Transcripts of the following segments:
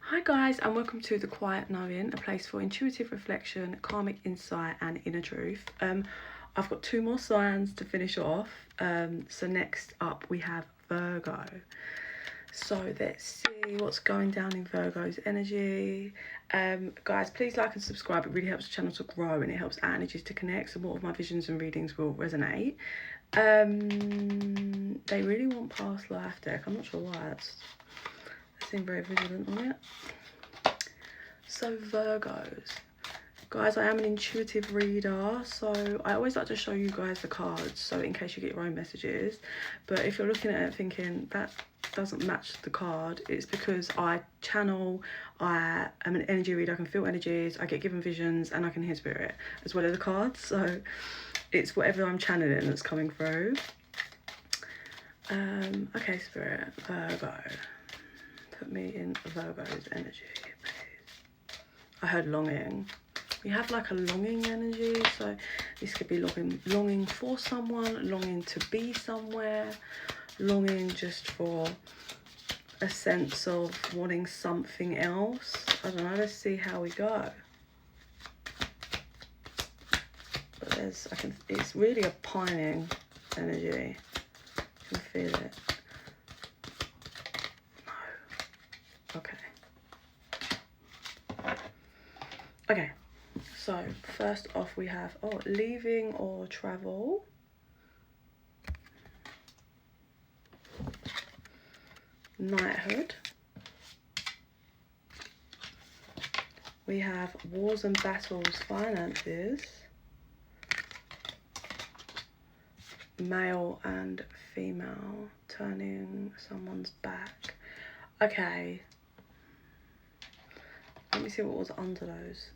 Hi guys, and welcome to The Quiet Knowing, a place for intuitive reflection, karmic insight and inner truth. I've got two more signs to finish off. So next up we have Virgo. So let's see what's going down in Virgo's energy. Guys, please like and subscribe. It really helps the channel to grow and it helps our energies to connect, so more of my visions and readings will resonate. They really want past life deck. I'm not sure why. They seem very vigilant on it. So Virgos, guys, I am an intuitive reader, so I always like to show you guys the cards, so in case you get your own messages. But if you're looking at it thinking that doesn't match the card, it's because I channel, I am an energy reader, I can feel energies, I get given visions, and I can hear spirit as well as the cards. So it's whatever I'm channeling that's coming through. Okay, spirit, Virgo, put me in Virgo's energy. I heard longing. You have like a longing energy, so this could be longing for someone, longing to be somewhere, longing just for a sense of wanting something else. I don't know, let's see how we go. But it's really a pining energy. You can feel it. No. Okay. Okay, so first off we have, leaving or travel. Knighthood. We have wars and battles, finances. Male and female, turning someone's back. Okay. Let me see what was under those.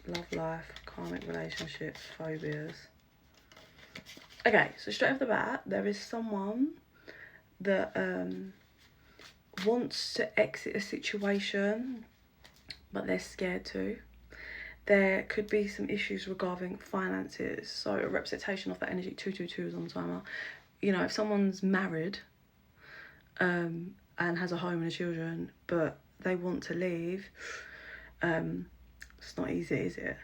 Love life, karmic relationships, phobias. Okay, so straight off the bat, there is someone that wants to exit a situation, but they're scared to. There could be some issues regarding finances. So a representation of that energy, 222 is on the timer. You know, if someone's married and has a home and children, but they want to leave, it's not easy, is it?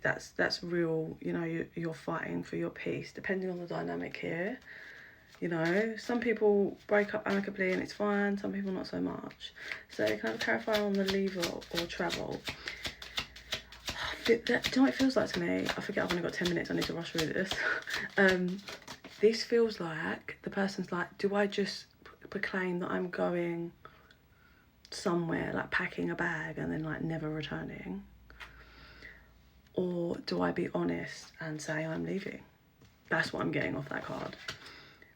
That's real. You know, you're fighting for your peace, depending on the dynamic here. You know, some people break up amicably and it's fine, some people not so much. So can I clarify on the leave or travel? Do you know what it feels like to me? I forget, I've only got 10 minutes, I need to rush through this. This feels like the person's like, do I just proclaim that I'm going somewhere, like packing a bag and then like never returning? Or do I be honest and say I'm leaving? That's what I'm getting off that card.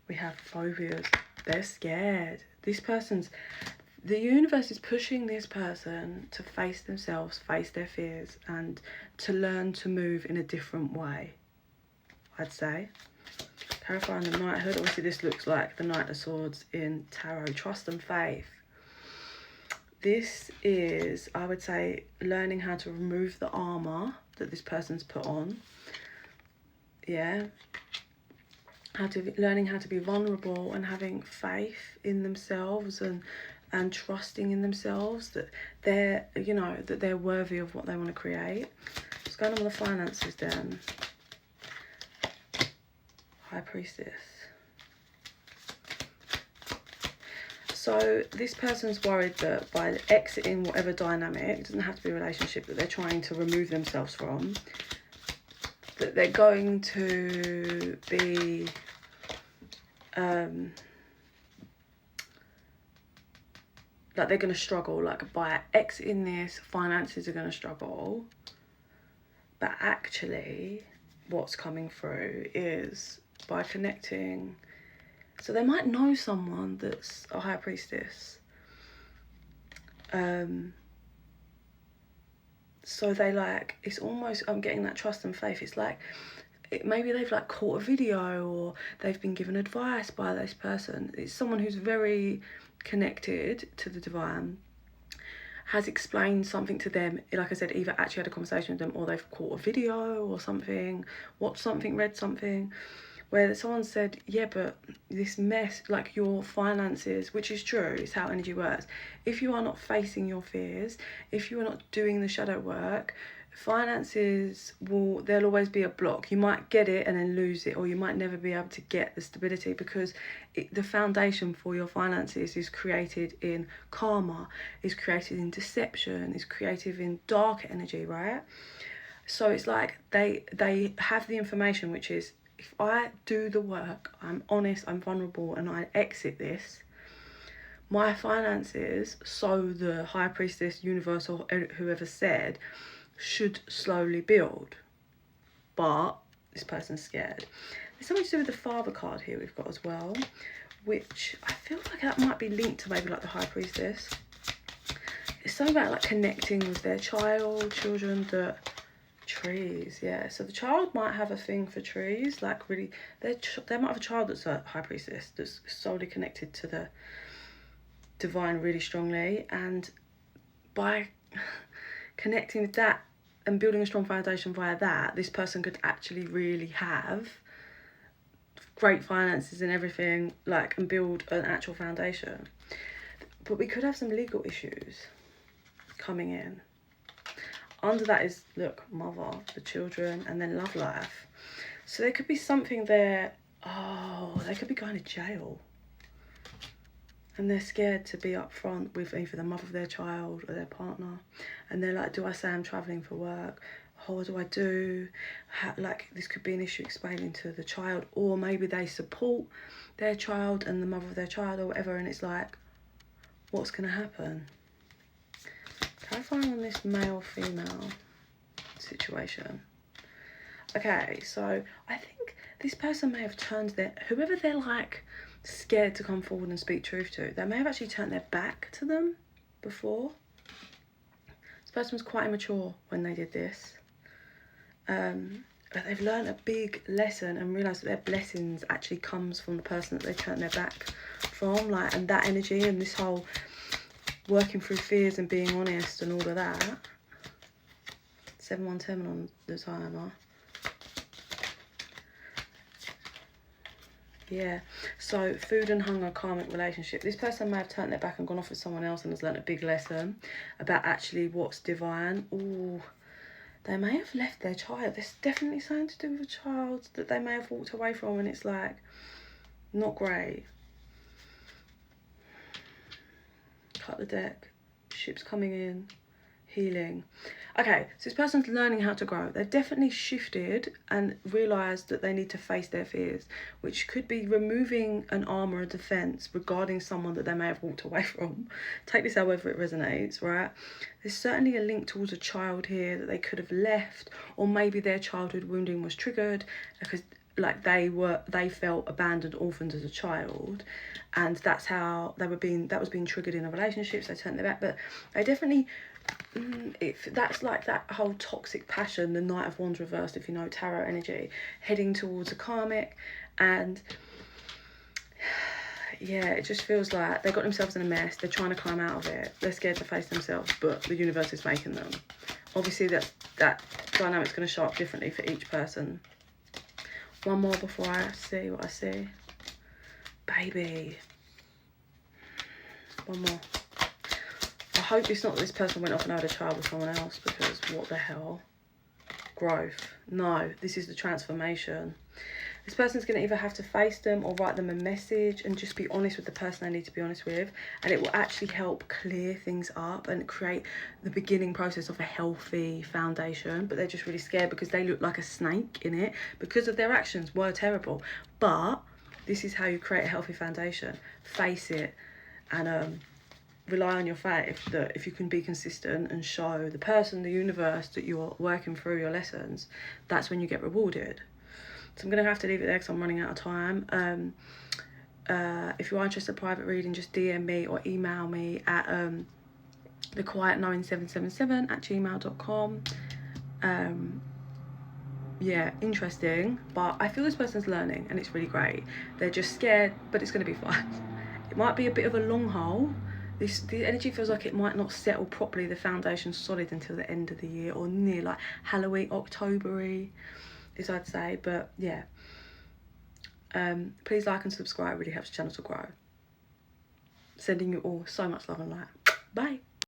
We have phobias. They're scared. The universe is pushing this person to face themselves, face their fears, and to learn to move in a different way, I'd say. Clarifying the Knighthood. Obviously this looks like the Knight of Swords in Tarot. Trust and faith. This is, I would say, learning how to remove the armour that this person's put on. Yeah. Learning how to be vulnerable and having faith in themselves and trusting in themselves that they're, you know, that they're worthy of what they want to create. What's going on with the finances then? High Priestess. So this person's worried that by exiting whatever dynamic, it doesn't have to be a relationship that they're trying to remove themselves from, that they're going to be like they're going to struggle, like by exiting this, finances are going to struggle. But actually what's coming through is by connecting. So they might know someone that's a High Priestess. So they like, it's almost, I'm getting that trust and faith. It's like, maybe they've like caught a video or they've been given advice by this person. It's someone who's very connected to the divine, has explained something to them, like I said, either actually had a conversation with them or they've caught a video or something, watched something, read something. where someone said, yeah, but this mess, like your finances, which is true, it's how energy works. If you are not facing your fears, if you are not doing the shadow work, finances there'll always be a block. You might get it and then lose it, or you might never be able to get the stability, because the foundation for your finances is created in karma, is created in deception, is created in dark energy, right? So it's like they have the information, which is, if I do the work, I'm honest, I'm vulnerable, and I exit this, my finances, so the high priestess, universe, or whoever said, should slowly build. But this person's scared. There's something to do with the father card here we've got as well, which I feel like that might be linked to maybe like the high priestess. It's something about like connecting with their children, that trees, yeah. So the child might have a thing for trees, like really, they might have a child that's a high priestess, that's solely connected to the divine really strongly, and by connecting with that and building a strong foundation via that, this person could actually really have great finances and everything, like, and build an actual foundation. But we could have some legal issues coming in. Under that is, look, mother, the children, and then love life. So there could be something there. Oh, they could be going to jail. And they're scared to be upfront with either the mother of their child or their partner. And they're like, do I say I'm travelling for work? Oh, what do I do? Like, this could be an issue explaining to the child. Or maybe they support their child and the mother of their child or whatever, and it's like, what's going to happen? Clarifying on this male-female situation. Okay, so I think this person may have turned whoever they're like scared to come forward and speak truth to, they may have actually turned their back to them before. This person was quite immature when they did this. But they've learned a big lesson and realised that their blessings actually comes from the person that they turned their back from, like, and that energy and this whole working through fears and being honest and all of that. 717 on the timer. Yeah, so food and hunger, karmic relationship. This person may have turned their back and gone off with someone else and has learnt a big lesson about actually what's divine. Ooh, they may have left their child. There's definitely something to do with a child that they may have walked away from, and it's like, not great. Cut the deck. Ships coming in. Healing. Okay, so this person's learning how to grow. They've definitely shifted and realised that they need to face their fears, which could be removing an armour of defence regarding someone that they may have walked away from. Take this however it resonates, right? There's certainly a link towards a child here that they could have left, or maybe their childhood wounding was triggered because, like, they felt abandoned, orphaned as a child, and that's how that was being triggered in a relationship, so they turned their back. But they definitely, if that's like that whole toxic passion, the Knight of Wands reversed, if you know tarot energy, heading towards a karmic, and yeah, it just feels like they got themselves in a mess, they're trying to climb out of it, they're scared to face themselves, but the universe is making them. Obviously that dynamic's going to show up differently for each person. One more before I see what I see. Baby. One more. I hope it's not that this person went off and had a child with someone else, because what the hell? Growth. No, this is the transformation. This person's going to either have to face them or write them a message and just be honest with the person they need to be honest with, and it will actually help clear things up and create the beginning process of a healthy foundation. But they're just really scared because they look like a snake in it, because of their actions were terrible. But this is how you create a healthy foundation. Face it, and rely on your faith that if you can be consistent and show the person, the universe, that you're working through your lessons, that's when you get rewarded. So I'm going to have to leave it there because I'm running out of time. If you are interested in a private reading, just DM me or email me at thequietknowing777@gmail.com. Yeah, interesting. But I feel this person's learning and it's really great. They're just scared, but it's going to be fine. It might be a bit of a long haul. The energy feels like it might not settle properly, the foundation's solid, until the end of the year, or near like Halloween, October-y, as I'd say. But yeah, Please like and subscribe, it really helps the channel to grow. Sending you all so much love and light. Bye.